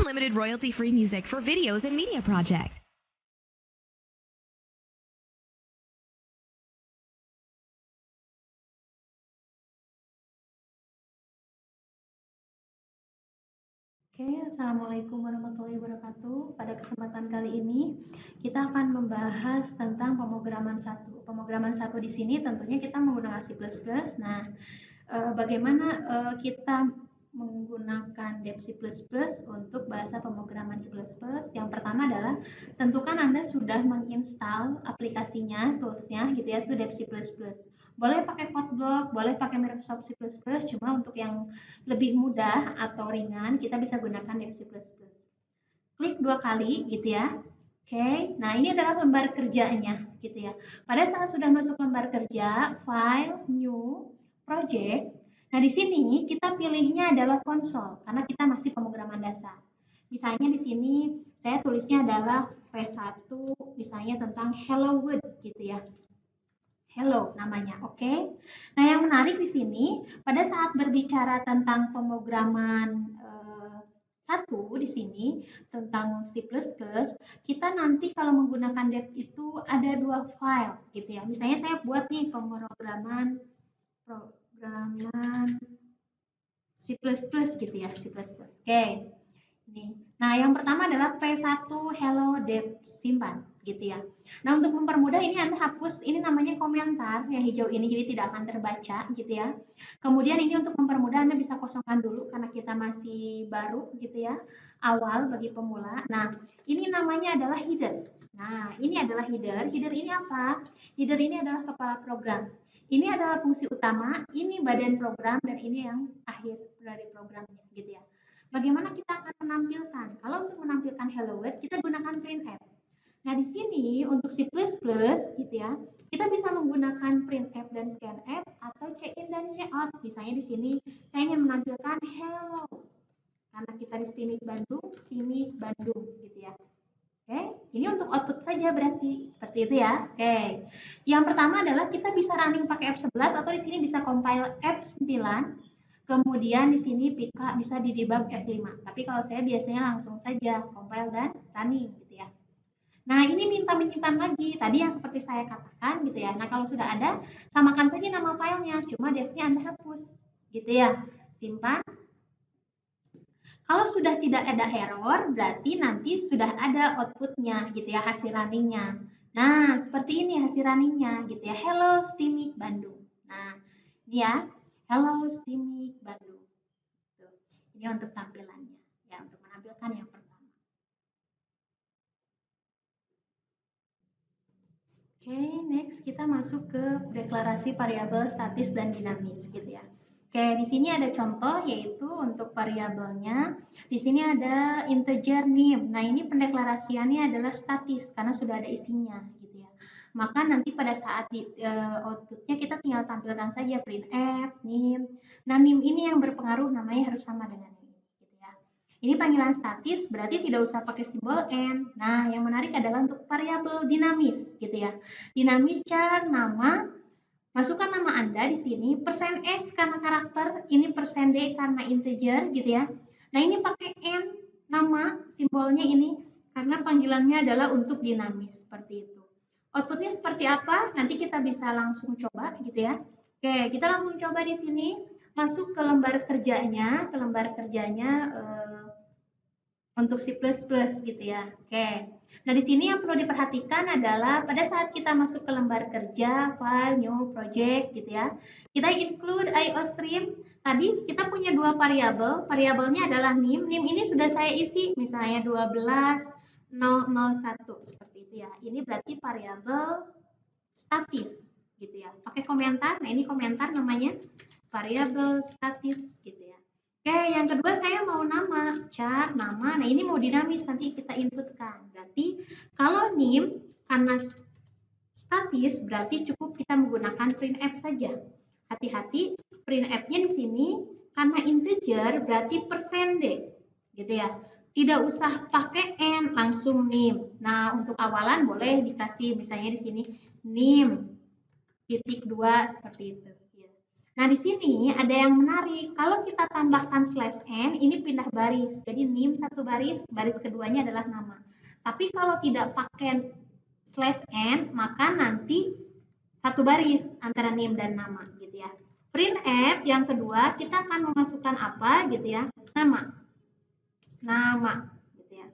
unlimited royalty-free music for videos and media projects. Assalamualaikum warahmatullahi wabarakatuh. Pada kesempatan kali ini kita akan membahas tentang pemrograman 1. Pemrograman 1 di sini tentunya kita menggunakan C++. Nah, bagaimana kita menggunakan dep C++ untuk bahasa pemrograman C++? Yang pertama adalah tentukan Anda sudah menginstal aplikasinya, toolsnya gitu ya, itu dep C++. Boleh pakai Codeblock, boleh pakai Microsoft C++, cuma untuk yang lebih mudah atau ringan kita bisa gunakan dep C++. Klik 2 kali gitu ya. Oke, nah ini adalah lembar kerjanya gitu ya. Pada saat sudah masuk lembar kerja, file, new, project. Nah di sini kita pilihnya adalah konsol karena kita masih pemrograman dasar. Misalnya di sini saya tulisnya adalah P1 misalnya tentang Hello World gitu ya. Hello namanya, oke? Nah yang menarik di sini pada saat berbicara tentang pemrograman 1 di sini tentang C++, kita nanti kalau menggunakan dep itu ada 2 file gitu ya. Misalnya saya buat nih pemrograman C++ gitu ya, C++. Oke. Ini. Nah, yang pertama adalah P1 hello dep simpan gitu ya. Nah, untuk mempermudah ini Anda hapus, ini namanya komentar yang hijau ini jadi tidak akan terbaca gitu ya. Kemudian ini untuk mempermudah Anda bisa kosongkan dulu karena kita masih baru gitu ya. Awal bagi pemula. Nah, ini namanya adalah header. Nah, ini adalah header. Header ini apa? Header ini adalah kepala program. Ini adalah fungsi utama, ini badan program dan ini yang akhir dari programnya gitu ya. Bagaimana kita akan menampilkan? Kalau untuk menampilkan hello world, kita gunakan printf. Nah, di sini untuk C++ gitu ya, kita bisa menggunakan printf dan scanf atau check-in dan check-out. Misalnya di sini saya ingin menampilkan hello. Karena kita di Stimik Bandung gitu ya. Oke, ini untuk output saja berarti seperti itu ya. Oke. Yang pertama adalah kita bisa running pakai F11 atau di sini bisa compile F9. Kemudian di sini bisa di debug F5. Tapi kalau saya biasanya langsung saja compile dan running gitu ya. Nah, ini minta menyimpan lagi. Tadi yang seperti saya katakan gitu ya. Nah, kalau sudah ada, samakan saja nama filenya. Cuma devnya Anda hapus. Gitu ya. Simpan. Kalau sudah tidak ada error, berarti nanti sudah ada outputnya gitu ya, hasil runningnya. Nah, seperti ini hasil runningnya gitu ya. Hello Stimik Bandung. Nah, ini ya. Hello Stimik Bandung. Tuh. Ini untuk tampilannya. Ya, untuk menampilkan yang pertama. Oke, next kita masuk ke deklarasi variabel statis dan dinamis gitu ya. Oke, di sini ada contoh yaitu untuk variabelnya. Di sini ada integer name. Nah, ini pendeklarasiannya adalah statis karena sudah ada isinya gitu ya. Maka nanti pada saat outputnya kita tinggal tampilkan saja printf, name. Nah, name ini yang berpengaruh namanya harus sama dengan ini gitu ya. Ini panggilan statis berarti tidak usah pakai simbol n. Nah, yang menarik adalah untuk variabel dinamis gitu ya. Dinamis char nama. Masukkan nama Anda di sini, %s karena karakter, ini %d karena integer gitu ya. Nah, ini pakai n, nama, simbolnya ini, karena panggilannya adalah untuk dinamis, seperti itu. Outputnya seperti apa? Nanti kita bisa langsung coba gitu ya. Oke, kita langsung coba di sini, masuk ke lembar kerjanya, untuk C++ gitu ya. Oke. Nah, di sini yang perlu diperhatikan adalah pada saat kita masuk ke lembar kerja, file, new, project gitu ya. Kita include IOStream. Tadi kita punya 2 variabel. Variabelnya adalah name. Name ini sudah saya isi misalnya 12.001 seperti itu ya. Ini berarti variabel statis gitu ya. Pakai komentar. Nah, ini komentar namanya variabel statis gitu ya. Oke, yang kedua saya mau nama, char, nama. Nah, ini mau dinamis, nanti kita inputkan. Berarti kalau name karena statis, berarti cukup kita menggunakan printf saja. Hati-hati, printf-nya di sini karena integer berarti %d, gitu ya. Tidak usah pakai n, langsung name. Nah, untuk awalan boleh dikasih misalnya di sini name, titik 2 seperti itu. Nah, di sini ada yang menarik. Kalau kita tambahkan slash n, ini pindah baris. Jadi nim satu baris, baris keduanya adalah nama. Tapi kalau tidak pakai slash n, maka nanti satu baris antara nim dan nama gitu ya. Printf yang kedua, kita akan memasukkan apa gitu ya? Nama. Nama gitu ya.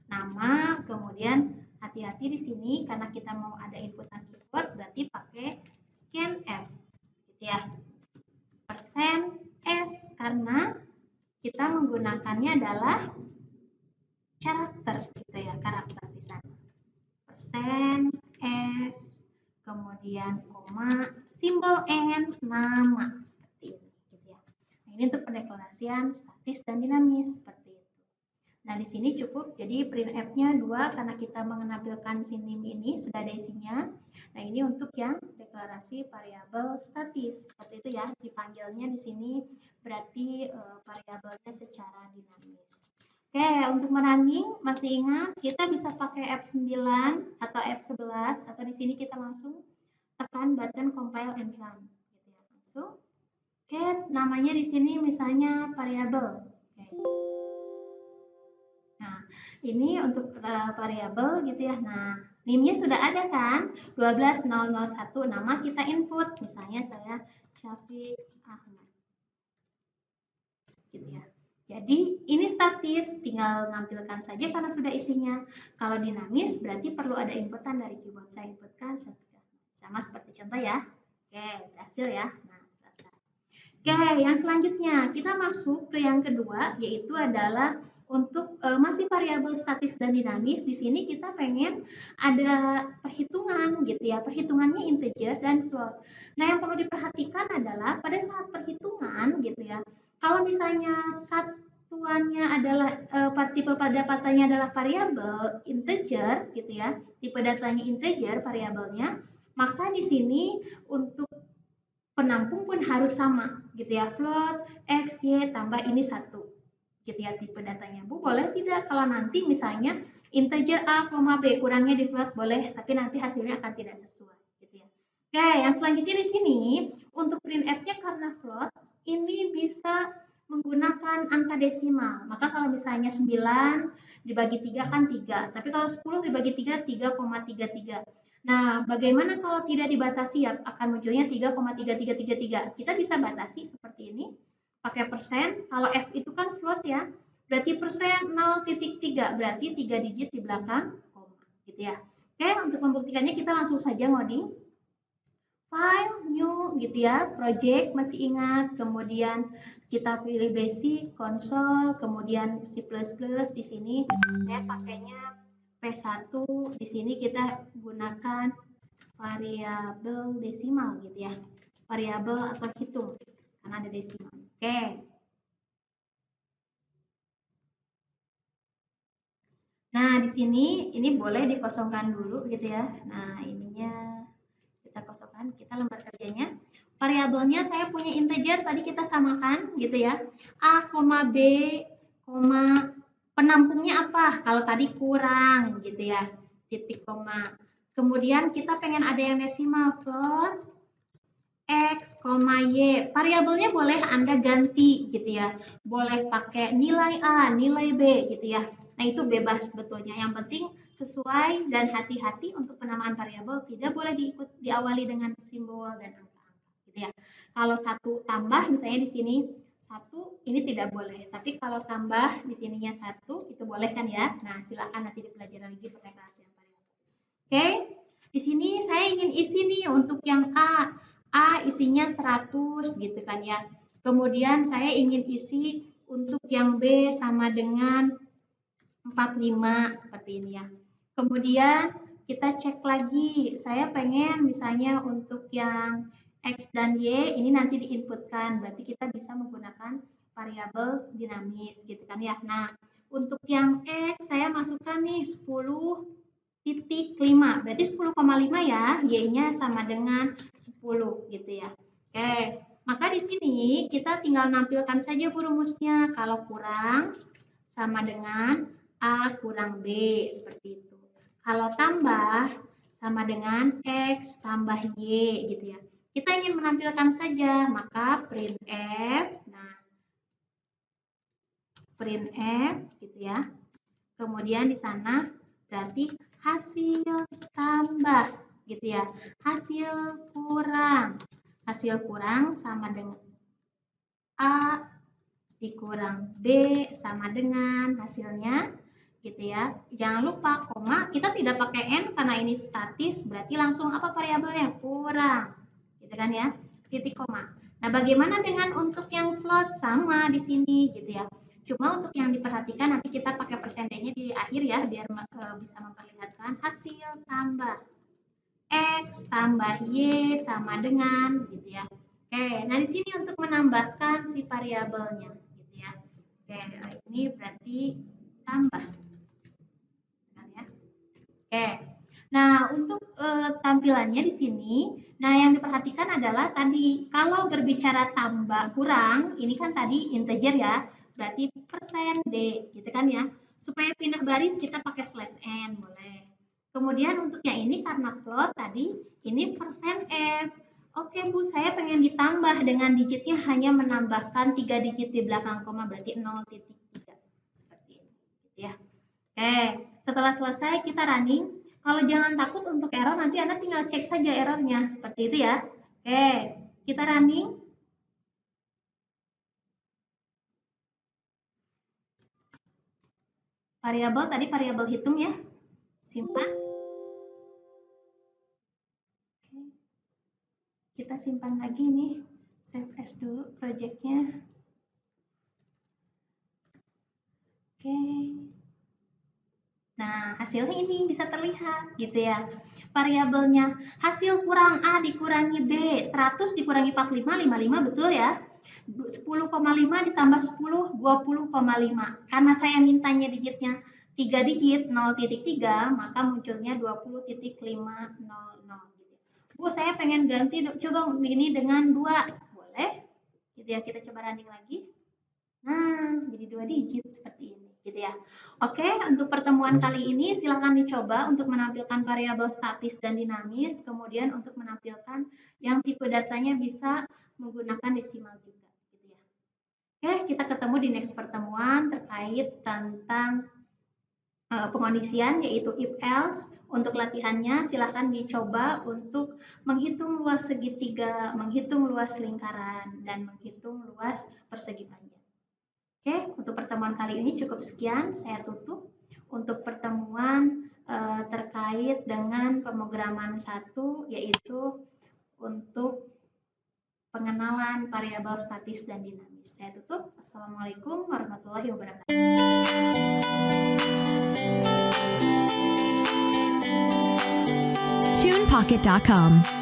Nama, kemudian hati-hati di sini karena kita mau ada inputan keyword, berarti pakai scanf gitu ya. Persen S karena kita menggunakannya adalah karakter gitu ya, karakter di sana. Persen S, kemudian koma, simbol N, nama seperti ini gitu ya. Nah, ini untuk pendeklarasian statis dan dinamis seperti itu. Nah, di sini cukup, jadi printf-nya 2 karena kita menampilkan sim ini sudah ada isinya. Nah, ini untuk yang deklarasi variabel statis. Seperti itu ya, dipanggilnya di sini berarti variabelnya secara dinamis. Oke, untuk merunning masih ingat kita bisa pakai F9 atau F11 atau di sini kita langsung tekan button compile and run gitu ya. Langsung. Oke, namanya di sini misalnya variabel. Oke. Nah, ini untuk variabel gitu ya. Nah, NIM-nya sudah ada kan? 12001 nama kita input. Misalnya saya Syafiq Ahmad. Gitu ya. Jadi ini statis, tinggal nampilkan saja karena sudah isinya. Kalau dinamis berarti perlu ada inputan dari keyboard. Saya inputkan Syafiq Ahmad. Sama seperti contoh ya. Oke, berhasil ya. Nah, selesai. Oke, yang selanjutnya kita masuk ke yang kedua yaitu adalah untuk masih variabel statis dan dinamis. Di sini kita pengen ada perhitungan gitu ya. Perhitungannya integer dan float. Nah, yang perlu diperhatikan adalah pada saat perhitungan gitu ya. Kalau misalnya satuannya adalah tipe pada datanya adalah variabel integer gitu ya. Tipe datanya integer variabelnya, maka di sini untuk penampung pun harus sama gitu ya, float x y tambah ini 1 gitu ya tipe datanya. Bu, boleh tidak kalau nanti misalnya integer a, b kurangnya di float boleh, tapi nanti hasilnya akan tidak sesuai gitu ya. Oke, yang selanjutnya di sini untuk printf-nya karena float ini bisa menggunakan angka desimal. Maka kalau misalnya 9 dibagi 3 kan 3, tapi kalau 10 dibagi 3 3,33. Nah, bagaimana kalau tidak dibatasi ya akan munculnya 3,3333. Kita bisa batasi seperti ini, pakai persen. Kalau F itu kan float ya, berarti persen 0,3, berarti 3 digit di belakang koma, gitu ya. Oke, untuk membuktikannya kita langsung saja ngoding. File, new, gitu ya, project masih ingat, kemudian kita pilih basic, console, kemudian C++, di sini saya pakainya P1, di sini kita gunakan variabel desimal gitu ya. Variabel atau hitung karena ada desimal. Oke. Nah, di sini ini boleh dikosongkan dulu gitu ya. Nah, ininya kita kosongkan, kita lembar kerjanya. Variabelnya saya punya integer tadi kita samakan gitu ya. A, B, penampungnya apa? Kalau tadi kurang gitu ya, titik koma. Kemudian kita pengen ada yang desimal, float x, y. Variabelnya boleh Anda ganti gitu ya. Boleh pakai nilai A, nilai B gitu ya. Nah, itu bebas sebetulnya. Yang penting sesuai dan hati-hati untuk penamaan variabel tidak boleh diawali dengan simbol dan angka-angka gitu ya. Kalau satu tambah misalnya di sini satu ini tidak boleh, tapi kalau tambah di sininya satu itu boleh kan ya. Nah, silakan nanti dipelajari lagi pakai kerahasiaan variabel. Oke, di sini saya ingin isi nih untuk yang A isinya 100 gitu kan ya. Kemudian saya ingin isi untuk yang B sama dengan 45 seperti ini ya. Kemudian kita cek lagi, saya pengen misalnya untuk yang X dan Y ini nanti diinputkan, berarti kita bisa menggunakan variabel dinamis gitu kan ya. Nah, untuk yang X saya masukkan nih 10,5, berarti 10,5 ya, Y-nya sama dengan 10 gitu ya. Oke, maka di sini kita tinggal nampilkan saja rumusnya, kalau kurang sama dengan A kurang B, seperti itu. Kalau tambah sama dengan X tambah Y gitu ya. Kita ingin menampilkan saja, maka printf. Nah, printf gitu ya. Kemudian di sana berarti hasil tambah gitu ya. Hasil kurang sama dengan A dikurang B sama dengan hasilnya gitu ya. Jangan lupa koma, kita tidak pakai n karena ini statis, berarti langsung apa variabelnya? Kurang. Gitu kan ya? Titik koma. Nah, bagaimana dengan untuk yang float? Sama di sini gitu ya. Cuma untuk yang diperhatikan nanti kita pakai persentasenya di akhir ya biar bisa memperlihatkan hasil tambah X tambah Y sama dengan gitu ya. Oke, nah di sini untuk menambahkan si variabelnya gitu ya. Oke, ini berarti tambah. Ya. Oke. Nah, untuk tampilannya di sini, nah yang diperhatikan adalah tadi kalau berbicara tambah kurang, ini kan tadi integer ya, berarti persen D, gitu kan ya. Supaya pindah baris kita pakai slash n, boleh. Kemudian untuk yang ini karena float tadi, ini persen F. Oke Bu, saya pengen ditambah dengan digitnya hanya menambahkan 3 digit di belakang koma, berarti 0,3. Seperti ini, gitu ya. Oke, setelah selesai kita running. Kalau jangan takut untuk error, nanti Anda tinggal cek saja errornya. Seperti itu ya. Oke, kita running. Variabel tadi variabel hitung ya. Simpan. Oke. Kita simpan lagi nih. Save as dulu projectnya. Oke. Nah, hasilnya ini bisa terlihat gitu ya. Variabelnya hasil kurang A dikurangi B, 100 dikurangi 45, 55 betul ya. 10,5 ditambah 10, 20,5. Karena saya mintanya digitnya 3 digit, 0,3, maka munculnya 20,500. Bu, saya pengen ganti, coba ini dengan 2. Boleh? Gitu ya, kita coba running lagi. Nah, jadi 2 digit seperti ini, gitu ya. Oke, untuk pertemuan kali ini silakan dicoba untuk menampilkan variabel statis dan dinamis, kemudian untuk menampilkan yang tipe datanya bisa menggunakan desimal juga, gitu ya. Oke, kita ketemu di next pertemuan terkait tentang pengondisian yaitu if else. Untuk latihannya silakan dicoba untuk menghitung luas segitiga, menghitung luas lingkaran, dan menghitung luas persegi panjang. Oke, untuk pertemuan kali ini cukup sekian, saya tutup. Untuk pertemuan terkait dengan pemrograman 1, yaitu untuk pengenalan variabel statis dan dinamis. Saya tutup. Assalamualaikum warahmatullahi wabarakatuh. TunePocket.com